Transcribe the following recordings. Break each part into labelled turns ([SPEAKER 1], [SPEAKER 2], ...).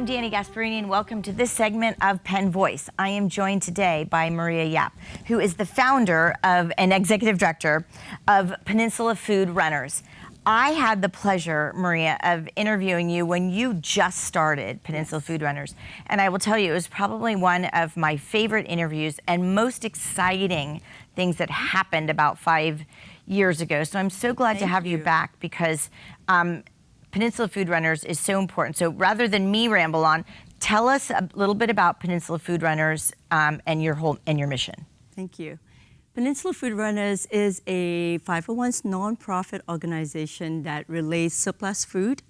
[SPEAKER 1] Dani Gasparini, and welcome to this segment of Penn Voice. I am joined today by Maria Yap, who is the founder of and executive director of Peninsula Food Runners. I had the pleasure, Maria, of interviewing you when you just started Peninsula Food Runners. And I will tell you, it was probably one of my favorite interviews and most exciting things that happened about 5 years ago. So I'm so glad to have you back because Peninsula Food Runners is so important. So rather than me ramble on, tell us a little bit about Peninsula Food Runners and your mission.
[SPEAKER 2] Thank you. Peninsula Food Runners is a 501c nonprofit organization that relays surplus food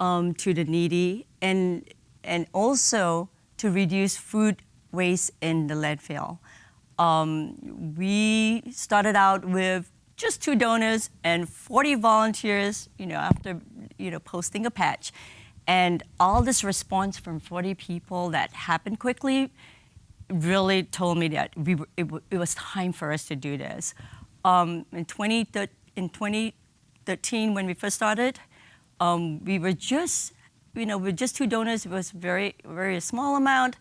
[SPEAKER 2] to the needy and also to reduce food waste in the landfill. We started out with just 2 donors and 40 volunteers, after, posting a patch. And all this response from 40 people that happened quickly really told me that it was time for us to do this. In 2013, when we first started, we were just, with just 2 donors. It was very, very small amount.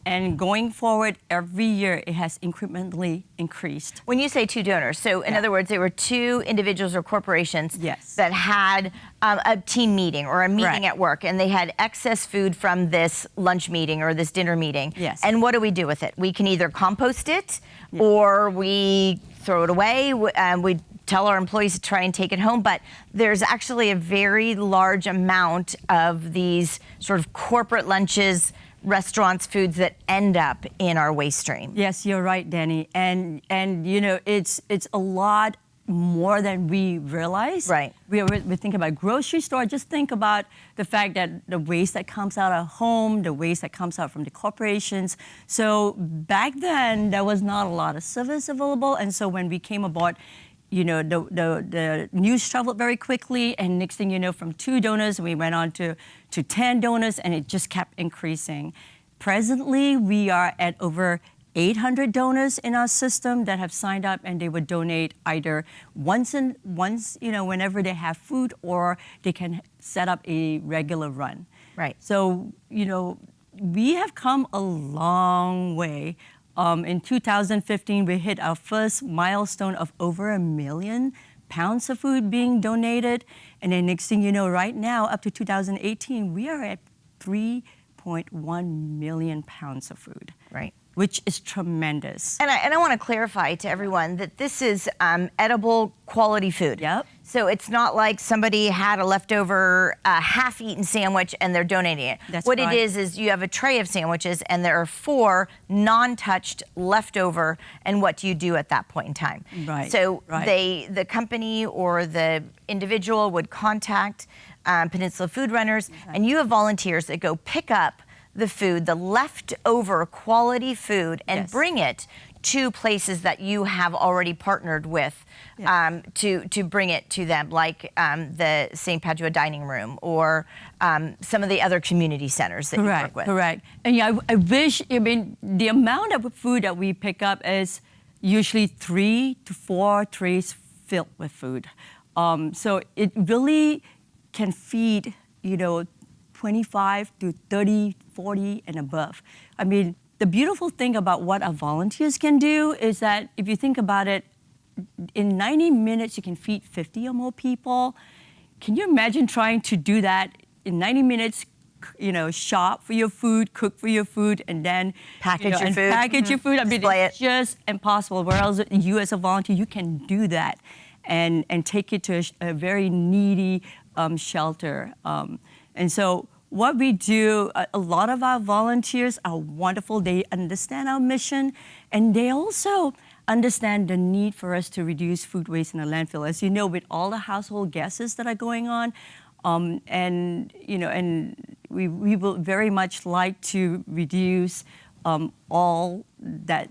[SPEAKER 2] And going forward, every year it has incrementally increased.
[SPEAKER 1] When you say 2 donors, so in other words, there were 2 individuals or corporations that had a team meeting or a meeting at work, and they had excess food from this lunch meeting or this dinner meeting.
[SPEAKER 2] Yes.
[SPEAKER 1] And what do we do with it? We can either compost it or we throw it away. We tell our employees to try and take it home, but there's actually a very large amount of these sort of corporate lunches, restaurants, foods that end up in our waste stream.
[SPEAKER 2] Yes, you're right, Dani. And it's a lot more than we realize.
[SPEAKER 1] Right.
[SPEAKER 2] We think about grocery store. Just think about the fact that the waste that comes out of home, the waste that comes out from the corporations. So back then, there was not a lot of service available. And so when we came aboard, the news traveled very quickly, and next thing you know, from 2 donors, we went on to 10 donors, and it just kept increasing. Presently, we are at over 800 donors in our system that have signed up, and they would donate either once, whenever they have food, or they can set up a regular run.
[SPEAKER 1] Right.
[SPEAKER 2] So, we have come a long way. In 2015, we hit our first milestone of over 1 million pounds of food being donated. And then next thing you know, right now, up to 2018, we are at 3.1 million pounds of food.
[SPEAKER 1] Right.
[SPEAKER 2] Which is tremendous.
[SPEAKER 1] And I want to clarify to everyone that this is edible quality food.
[SPEAKER 2] Yep.
[SPEAKER 1] So it's not like somebody had a leftover half-eaten sandwich and they're donating it.
[SPEAKER 2] That's
[SPEAKER 1] what
[SPEAKER 2] right.
[SPEAKER 1] it is you have a tray of sandwiches and there are 4 non-touched leftover, and what do you do at that point in time?
[SPEAKER 2] Right.
[SPEAKER 1] So
[SPEAKER 2] right.
[SPEAKER 1] the company or the individual would contact Peninsula Food Runners, and you have volunteers that go pick up the food, the leftover quality food, and bring it to places that you have already partnered with to bring it to them, like the St. Padua Dining Room or some of the other community centers that you work with.
[SPEAKER 2] Correct. And I wish, the amount of food that we pick up is usually 3 to 4 trays filled with food. So it really can feed, 25 to 30, 40 and above. The beautiful thing about what our volunteers can do is that if you think about it, in 90 minutes you can feed 50 or more people. Can you imagine trying to do that in 90 minutes, shop for your food, cook for your food, and then
[SPEAKER 1] package your food?
[SPEAKER 2] Package your food.
[SPEAKER 1] It's
[SPEAKER 2] just impossible. Whereas you as a volunteer, you can do that and take it to a very needy shelter. And so what we do, a lot of our volunteers are wonderful. They understand our mission, and they also understand the need for us to reduce food waste in the landfill. As you know, with all the household gases that are going on, and we will very much like to reduce all that,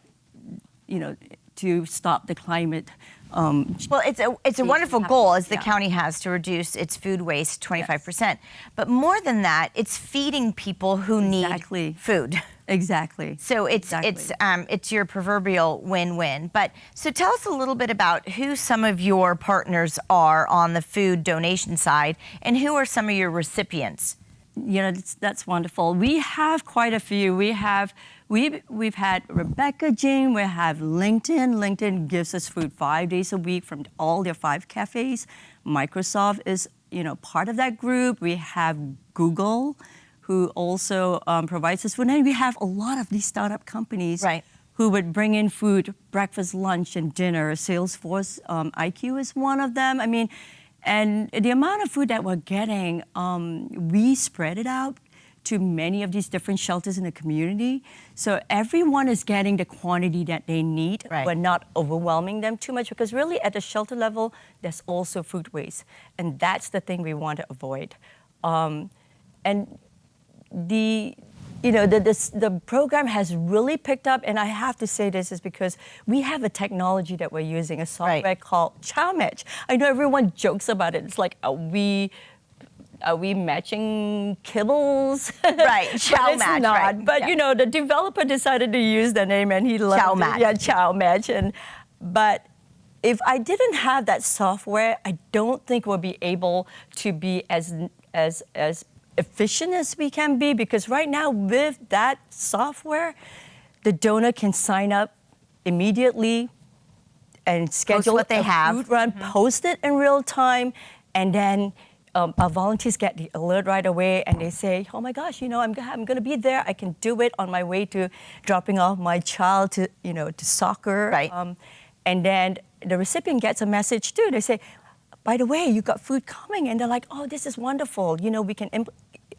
[SPEAKER 2] to stop the climate.
[SPEAKER 1] Well, it's a wonderful goal as the county has to reduce its food waste 25%. But more than that, it's feeding people who need food.
[SPEAKER 2] Exactly.
[SPEAKER 1] So it's your proverbial win-win. But so tell us a little bit about who some of your partners are on the food donation side, and who are some of your recipients
[SPEAKER 2] That's wonderful. We have quite a few. We've had Rebecca Jane. We have LinkedIn. LinkedIn gives us food 5 days a week from all their 5 cafes. Microsoft is part of that group. We have Google, who also provides us food, and we have a lot of these startup companies.
[SPEAKER 1] Right.
[SPEAKER 2] Who would bring in food, breakfast, lunch, and dinner. Salesforce IQ is one of them. I mean, and the amount of food that we're getting, we spread it out to many of these different shelters in the community. So everyone is getting the quantity that they need.
[SPEAKER 1] Right.
[SPEAKER 2] We're not overwhelming them too much, because really at the shelter level, there's also food waste. And that's the thing we want to avoid. And the program has really picked up, and I have to say this is because we have a technology that we're using, a software called ChowMatch. I know everyone jokes about it. It's like, are we matching kibbles?
[SPEAKER 1] Right, ChowMatch.
[SPEAKER 2] It's not.
[SPEAKER 1] Right.
[SPEAKER 2] But the developer decided to use the name, and he loved
[SPEAKER 1] ChowMatch.
[SPEAKER 2] it. Yeah, ChowMatch. But if I didn't have that software, I don't think we'll be able to be as efficient as we can be, because right now with that software, the donor can sign up immediately and schedule
[SPEAKER 1] what they
[SPEAKER 2] a
[SPEAKER 1] have.
[SPEAKER 2] food run, post it in real time, and then our volunteers get the alert right away, and they say, "Oh my gosh, I'm going to be there. I can do it on my way to dropping off my child to soccer."
[SPEAKER 1] Right.
[SPEAKER 2] And then the recipient gets a message too. They say, "By the way, you got food coming," and they're like, "Oh, this is wonderful. We can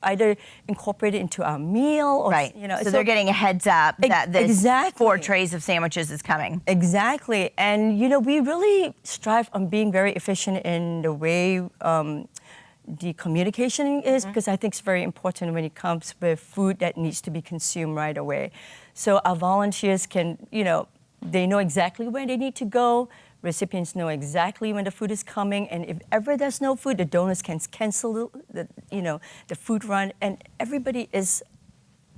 [SPEAKER 2] either incorporate it into our meal, or
[SPEAKER 1] Right. So they're getting a heads up that this
[SPEAKER 2] exactly.
[SPEAKER 1] 4 trays of sandwiches is coming.
[SPEAKER 2] Exactly, and we really strive on being very efficient in the way the communication is, because I think it's very important when it comes with food that needs to be consumed right away. So our volunteers can, they know exactly where they need to go. Recipients know exactly when the food is coming, and if ever there's no food, the donors can cancel the food run, and everybody is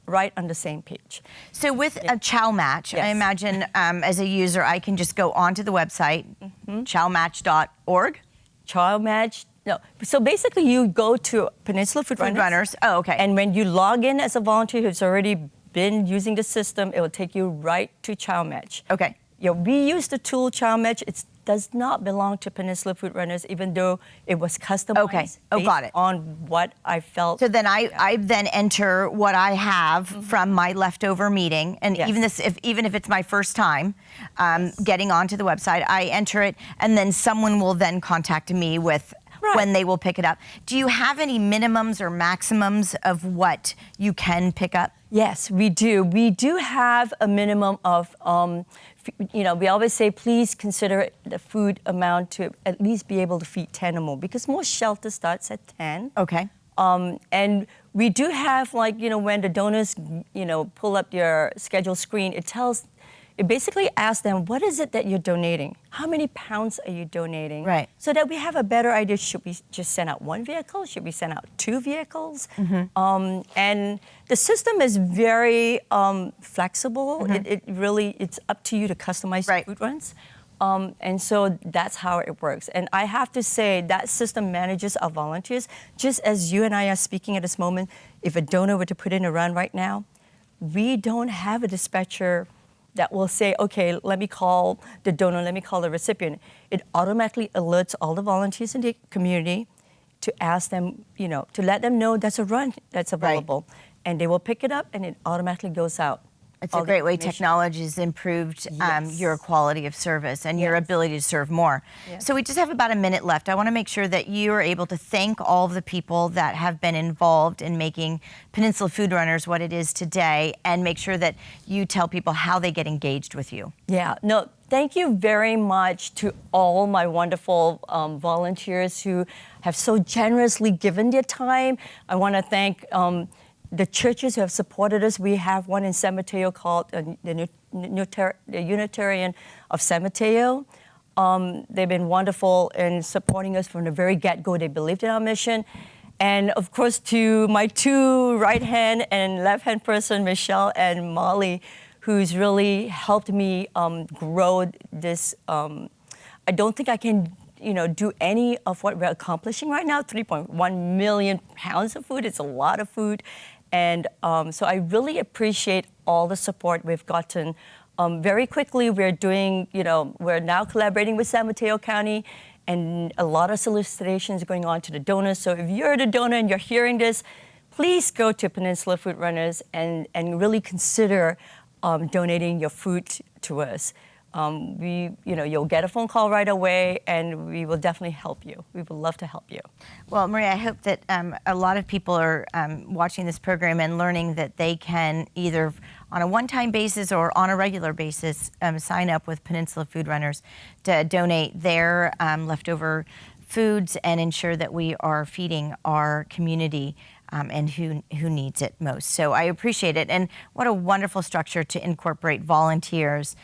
[SPEAKER 2] right on the same page.
[SPEAKER 1] So with a ChowMatch, I imagine as a user, I can just go onto the website, chowmatch.org.
[SPEAKER 2] ChowMatch. No. So basically, you go to Peninsula Food
[SPEAKER 1] Runners. Oh, okay.
[SPEAKER 2] And when you log in as a volunteer who's already been using the system, it will take you right to ChowMatch.
[SPEAKER 1] Okay.
[SPEAKER 2] We use the tool ChowMatch. It does not belong to Peninsula Food Runners, even though it was customized.
[SPEAKER 1] Okay. Oh, got it.
[SPEAKER 2] On what I felt.
[SPEAKER 1] So then I then enter what I have from my leftover meeting, and
[SPEAKER 2] Yes.
[SPEAKER 1] even if it's my first time getting onto the website, I enter it, and then someone will then contact me with when they will pick it up. Do you have any minimums or maximums of what you can pick up?
[SPEAKER 2] Yes, we do. We do have a minimum of, we always say, please consider the food amount to at least be able to feed 10 or more, because most shelters starts at 10.
[SPEAKER 1] Okay.
[SPEAKER 2] And we do have, when the donors, pull up your schedule screen, it basically asks them, what is it that you're donating? How many pounds are you donating?
[SPEAKER 1] Right.
[SPEAKER 2] So that we have a better idea, should we just send out 1 vehicle? Should we send out 2 vehicles? And the system is very flexible. It's up to you to customize the food runs. And so that's how it works. And I have to say that system manages our volunteers. Just as you and I are speaking at this moment, if a donor were to put in a run right now, we don't have a dispatcher that will say, okay, let me call the donor, let me call the recipient. It automatically alerts all the volunteers in the community to ask them, to let them know that's a run that's available. And they will pick it up, and it automatically goes out.
[SPEAKER 1] It's a great way technology has improved your quality of service and your ability to serve more.
[SPEAKER 2] Yes.
[SPEAKER 1] So we just have about a minute left. I want to make sure that you are able to thank all of the people that have been involved in making Peninsula Food Runners what it is today, and make sure that you tell people how they get engaged with you.
[SPEAKER 2] Yeah, no, thank you very much to all my wonderful volunteers who have so generously given their time. I want to thank the churches who have supported us. We have one in San Mateo called the Unitarian of San Mateo. They've been wonderful in supporting us from the very get-go. They believed in our mission. And of course, to my 2 right-hand and left-hand person, Michelle and Molly, who's really helped me grow this. I don't think I can do any of what we're accomplishing right now. 3.1 million pounds of food. It's a lot of food. And so I really appreciate all the support we've gotten. Very quickly, we're now collaborating with San Mateo County, and a lot of solicitations going on to the donors. So if you're the donor and you're hearing this, please go to Peninsula Food Runners and really consider donating your food to us. You'll get a phone call right away, and we will definitely help you. We would love to help you.
[SPEAKER 1] Well, Maria, I hope that a lot of people are watching this program and learning that they can either on a one-time basis or on a regular basis sign up with Peninsula Food Runners to donate their leftover foods and ensure that we are feeding our community and who needs it most. So I appreciate it. And what a wonderful structure to incorporate volunteers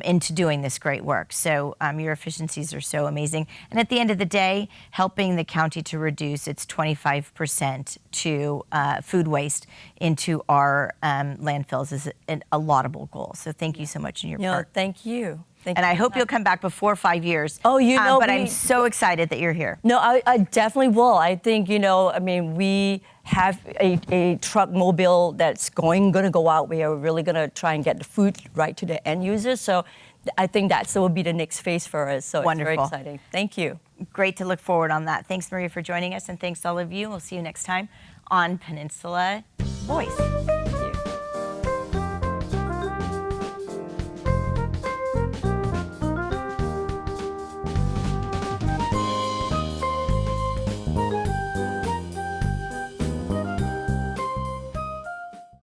[SPEAKER 1] into doing this great work. So your efficiencies are so amazing. And at the end of the day, helping the county to reduce its 25% to food waste into our landfills is a laudable goal. So thank you so much in your part.
[SPEAKER 2] Thank you.
[SPEAKER 1] And I hope you'll come back before 5 years.
[SPEAKER 2] Oh,
[SPEAKER 1] but I'm so excited that you're here.
[SPEAKER 2] No, I definitely will. I think, we have a truck mobile that's going to go out. We are really going to try and get the food right to the end users. So I think that will be the next phase for us. So
[SPEAKER 1] Wonderful.
[SPEAKER 2] It's very exciting. Thank you.
[SPEAKER 1] Great to look forward on that. Thanks, Maria, for joining us. And thanks to all of you. We'll see you next time on Peninsula Voice.